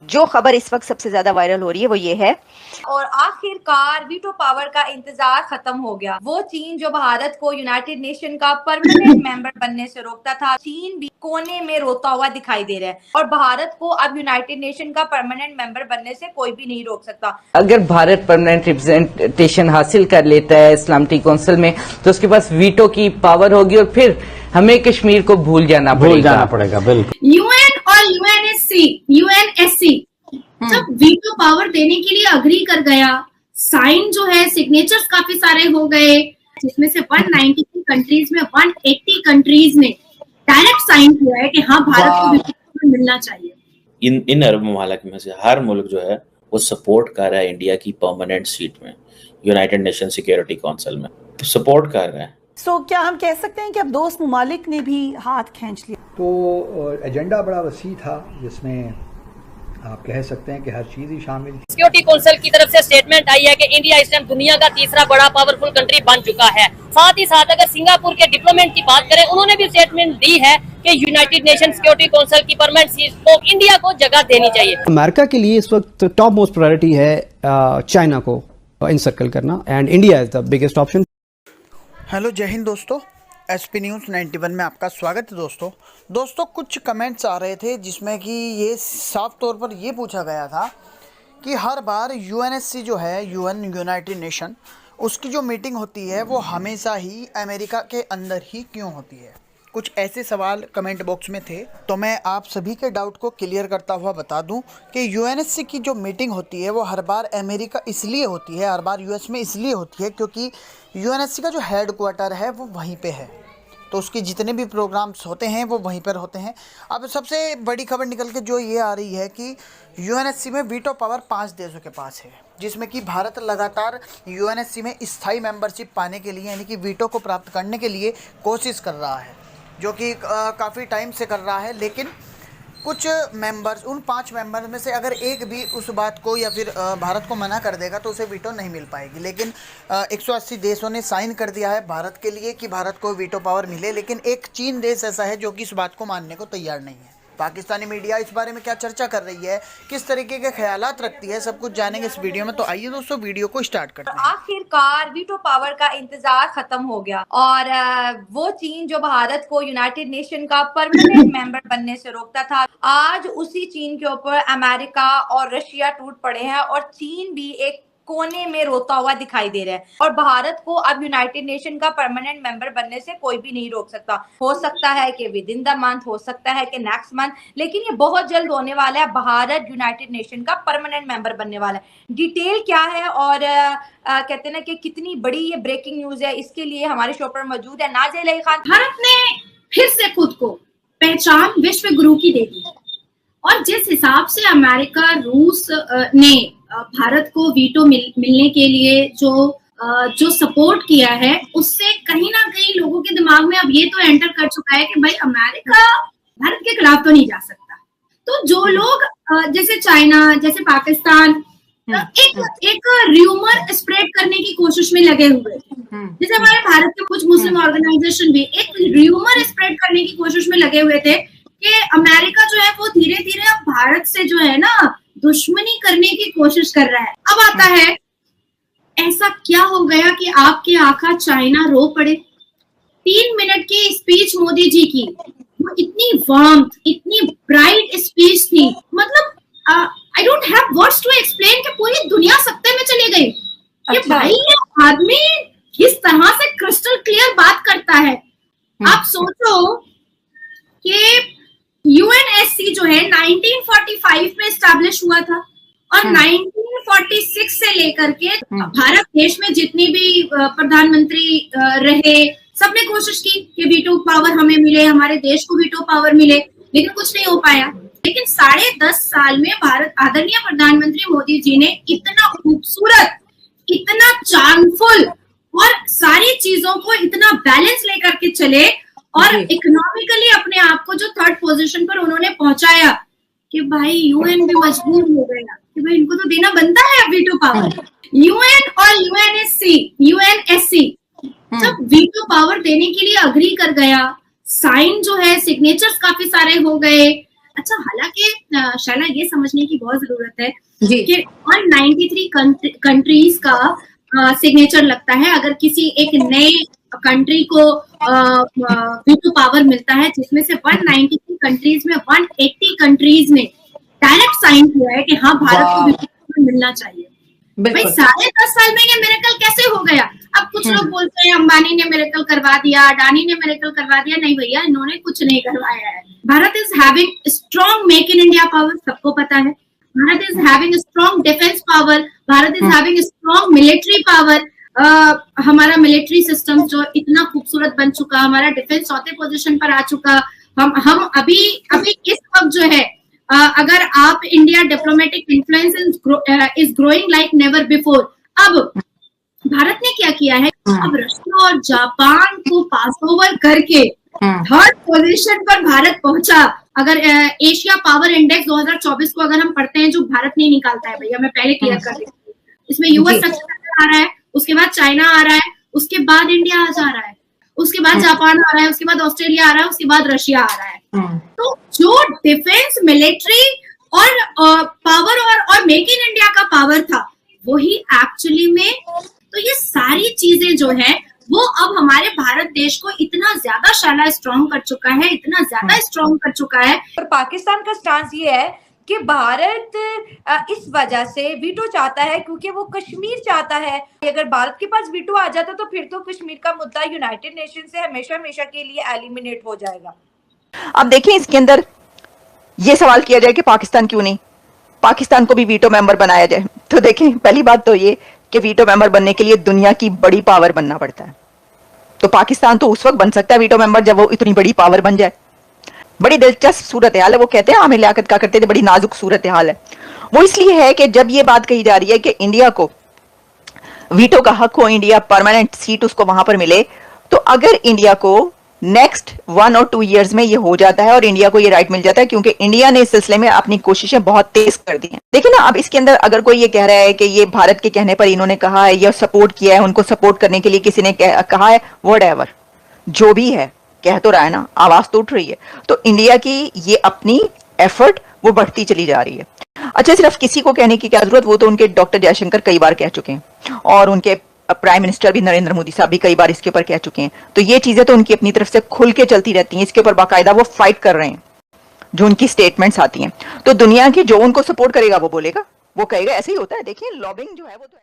जो खबर इस वक्त सबसे ज्यादा वायरल हो रही है वो ये है, और आखिरकार वीटो पावर का इंतजार खत्म हो गया। वो चीन जो भारत को यूनाइटेड नेशन का परमानेंट मेंबर बनने से रोकता था, चीन भी कोने में रोता हुआ दिखाई दे रहा है और भारत को अब यूनाइटेड नेशन का परमानेंट मेंबर बनने से कोई भी नहीं रोक सकता। अगर भारत परमानेंट रिप्रेजेंटेशन हासिल कर लेता है इस्लामिक काउंसिल में तो उसके पास वीटो की पावर होगी और फिर हमें कश्मीर को भूल जाना पड़ेगा। बिल्कुल। यूएन और यूएनएससी जब वीटो पावर देने के लिए अग्री कर गया, साइन जो है सिग्नेचर्स काफी सारे हो गए, जिसमें से 193 कंट्रीज में 180 कंट्रीज ने डायरेक्ट साइन किया है कि हाँ भारत को वीटो पावर मिलना चाहिए। इन अरब ममालिक में से हर मुल्क जो है वो सपोर्ट कर रहा है इंडिया की परमानेंट सीट में यूनाइटेड नेशन सिक्योरिटी काउंसिल में सपोर्ट कर रहा है। क्या हम कह सकते हैं कि अब दोस्त ममालिक ने भी हाथ खींच लिया? तो एजेंडा बड़ा वसी था जिसमें आप कह सकते हैं कि हर चीज ही शामिल थी। सिक्योरिटी काउंसिल की तरफ से स्टेटमेंट आई है कि इंडिया इस टाइम दुनिया का तीसरा बड़ा पावरफुल कंट्री बन चुका है। साथ ही साथ अगर सिंगापुर के डिप्लोमेट की बात करें, उन्होंने भी स्टेटमेंट दी है कि यूनाइटेड नेशन सिक्योरिटी काउंसिल की परमानेंट सीट को इंडिया को जगह देनी चाहिए। अमेरिका के लिए इस वक्त टॉप मोस्ट प्रायोरिटी है चाइना को इनसर्कल करना and India is the biggest option. Hello, जय हिंद दोस्तों, एसपी न्यूज़ 91 में आपका स्वागत है। दोस्तों कुछ कमेंट्स आ रहे थे जिसमें कि ये साफ तौर पर ये पूछा गया था कि हर बार यूएनएससी जो है यूनाइटेड नेशन, उसकी जो मीटिंग होती है वो हमेशा ही अमेरिका के अंदर ही क्यों होती है। कुछ ऐसे सवाल कमेंट बॉक्स में थे, तो मैं आप सभी के डाउट को क्लियर करता हुआ बता दूं कि यूएनएससी की जो मीटिंग होती है वो हर बार अमेरिका इसलिए होती है, हर बार यूएस में इसलिए होती है क्योंकि यूएनएससी का जो हेड क्वार्टर है वो वहीं पे है, तो उसके जितने भी प्रोग्राम्स होते हैं वो वहीं पर होते हैं। अब सबसे बड़ी खबर निकल के जो ये आ रही है कि यूएनएससी में वीटो पावर 5 देशों के पास है, जिसमें कि भारत लगातार यूएनएससी में स्थायी मेंबरशिप पाने के लिए यानी कि वीटो को प्राप्त करने के लिए कोशिश कर रहा है, जो कि काफ़ी टाइम से कर रहा है। लेकिन कुछ मेंबर्स, उन 5 मेंबर्स में से अगर एक भी उस बात को या फिर भारत को मना कर देगा तो उसे वीटो नहीं मिल पाएगी। लेकिन 180 देशों ने साइन कर दिया है भारत के लिए कि भारत को वीटो पावर मिले, लेकिन एक चीन देश ऐसा है जो कि इस बात को मानने को तैयार नहीं है। पाकिस्तानी मीडिया इस बारे में क्या चर्चा कर रही है, किस तरीके के ख्यालात रखती है, सब कुछ जानेंगे इस वीडियो में। तो आइए दोस्तों वीडियो को स्टार्ट करते हैं। आखिरकार वीटो पावर का इंतजार खत्म हो गया और वो चीन जो भारत को यूनाइटेड नेशन का परमानेंट मेंबर बनने से रोकता था, आज उसी चीन के ऊपर अमेरिका और रशिया टूट पड़े हैं और चीन भी एक कोने में रोता हुआ दिखाई दे रहा है और भारत को अब यूनाइटेड नेशन का परमानेंट मेंबर बनने से कोई भी नहीं रोक सकता। हो सकता है कि विद इन द मंथ, हो सकता है कि नेक्स्ट मंथ, लेकिन ये बहुत जल्द होने वाला है। भारत यूनाइटेड नेशन का परमानेंट मेंबर बनने वाला है। डिटेल क्या है और कहते हैं ना कि कितनी बड़ी ये ब्रेकिंग न्यूज है, इसके लिए हमारे शो पर मौजूद है नाज़िया इलाही खान। भारत ने फिर से खुद को पहचान विश्व गुरु की दे दी और जिस हिसाब से अमेरिका, रूस ने भारत को वीटो मिलने के लिए जो सपोर्ट किया है, उससे कहीं ना कहीं लोगों के दिमाग में अब ये तो एंटर कर चुका है कि भाई अमेरिका भारत के खिलाफ तो नहीं जा सकता। तो जो लोग जैसे चाइना, जैसे पाकिस्तान एक र्यूमर स्प्रेड करने की कोशिश में लगे हुए, जैसे हमारे भारत के कुछ मुस्लिम ऑर्गेनाइजेशन भी एक र्यूमर स्प्रेड करने की कोशिश में लगे हुए थे कि अमेरिका जो है वो धीरे धीरे अब भारत से जो है ना दुश्मनी करने की कोशिश कर रहा है। अब आता है, ऐसा क्या हो गया कि आपके आका चाइना रो पड़े? 3 मिनट की स्पीच मोदी जी की, वो इतनी वार्म, इतनी ब्राइट स्पीच थी, मतलब I don't have words to explain कि पूरी दुनिया सत्ते में चली गई कि भाई ये आदमी किस तरह से क्रिस्टल क्लियर बात करता है। आप सोचो कि यूएनएससी जो है 1945 में एस्टैब्लिश हुआ था और 1946 से लेकर के भारत देश में जितनी भी प्रधानमंत्री रहे, सबने कोशिश की कि वीटो पावर हमें मिले, हमारे देश को वीटो पावर मिले, लेकिन कुछ नहीं हो पाया। लेकिन 10.5 साल में भारत, आदरणीय प्रधानमंत्री मोदी जी ने इतना खूबसूरत, इतना चार्मफुल और सारी चीजों को इतना बैलेंस लेकर के चले और इकोनॉमिकली अपने आप को जो 3rd पोजीशन पर उन्होंने पहुंचाया कि भाई यूएन भी मजबूर हो गया कि भाई इनको तो देना बनता है वीटो पावर। यूएन और यूएनएससी जब वीटो पावर देने के लिए अग्री कर गया, साइन जो है सिग्नेचर्स काफी सारे हो गए, अच्छा, हालांकि शैला ये समझने की बहुत जरूरत है जी। कि 193 कंट्रीज का सिग्नेचर लगता है अगर किसी एक नए कंट्री को वीटो पावर मिलता है, जिसमें से 193 कंट्रीज में 180 कंट्रीज ने डायरेक्ट साइन किया है कि हाँ भारत को वीटो पावर मिलना चाहिए। भाई 10.5 साल में ये मिरेकल कैसे हो गया? अब कुछ लोग बोलते हैं अंबानी ने मिरेकल करवा दिया, अडानी ने मिरेकल करवा दिया। नहीं भैया, इन्होंने कुछ नहीं करवाया है। Bharat is having strong make in India power, सबको पता है। Bharat is having strong defence power, Bharat is having strong military power. हमारा मिलिट्री सिस्टम जो इतना खूबसूरत बन चुका, हमारा डिफेंस चौथे पोजीशन पर आ चुका। हम अभी इस वक्त जो है, अगर आप India diplomatic influence is growing like never before. अब भारत ने क्या किया है, अब रशिया और जापान को पास ओवर करके 3rd पोजीशन पर भारत पहुंचा। अगर एशिया पावर इंडेक्स 2024 को अगर हम पढ़ते हैं, जो भारत नहीं निकालता है भैया, मैं पहले क्लियर कर देती हूँ, इसमें यूएस सबसे पहले आ रहा है, उसके बाद चाइना आ रहा है, उसके बाद इंडिया आ जा रहा है, उसके बाद जापान आ रहा है, उसके बाद ऑस्ट्रेलिया आ रहा है, उसके बाद रशिया आ रहा है। तो जो डिफेंस, मिलिट्री और पावर और मेक इन इंडिया का पावर था, वही एक्चुअली में, तो ये सारी चीजें जो है वो अब हमारे भारत देश को इतना ज्यादा शाला स्ट्रॉन्ग कर चुका है, इतना ज्यादा स्ट्रॉन्ग कर चुका है। और पाकिस्तान का स्टांस ये है कि भारत इस वजह से वीटो चाहता है क्योंकि वो कश्मीर चाहता है। अगर भारत के पास वीटो आ जाता तो फिर तो कश्मीर का मुद्दा यूनाइटेड नेशन से हमेशा हमेशा के लिए एलिमिनेट हो जाएगा। अब देखिए, इसके अंदर ये सवाल किया जाए कि पाकिस्तान क्यों नहीं, पाकिस्तान को भी वीटो मेंबर बनाया जाए। तो देखें, पहली बात तो ये कि वीटो मेंबर बनने के लिए दुनिया की बड़ी पावर बनना पड़ता है। तो पाकिस्तान तो उस वक्त बन सकता है वीटो मेंबर जब वो इतनी बड़ी पावर बन जाए। बड़ी दिलचस्प सूरत हाल है। वो कहते हैं आमिर लियाकत का करते थे, बड़ी नाजुक सूरत हाल है। वो इसलिए है कि जब ये बात कही जा रही है कि इंडिया को वीटो का हक हो, इंडिया परमानेंट सीट उसको वहां पर मिले, तो अगर इंडिया को नेक्स्ट 1 और 2 ईयर्स में ये हो जाता है और इंडिया को ये राइट मिल जाता है, क्योंकि इंडिया ने इस सिलसिले में अपनी कोशिशें बहुत तेज कर दी हैं। देखिए ना, अब इसके अंदर अगर कोई ये कह रहा है कि ये भारत के कहने पर इन्होंने कहा है या सपोर्ट किया है, उनको सपोर्ट करने के लिए किसी ने कहा है, व्हाटएवर जो भी है, कह तो रहा है ना, आवाज तो उठ रही है। तो इंडिया की ये अपनी एफर्ट वो बढ़ती चली जा रही है। अच्छा, सिर्फ किसी को कहने की क्या जरूरत, वो तो उनके डॉक्टर जयशंकर कई बार कह चुके हैं और उनके प्राइम मिनिस्टर भी नरेंद्र मोदी साहब भी कई बार इसके ऊपर कह चुके हैं। तो ये चीजें तो उनकी अपनी तरफ से खुल के चलती रहती हैं, इसके ऊपर बाकायदा वो फाइट कर रहे हैं, जो उनकी स्टेटमेंट्स आती हैं। तो दुनिया की जो उनको सपोर्ट करेगा वो बोलेगा, वो कहेगा, ऐसे ही होता है। देखिए, लॉबिंग जो है वो तो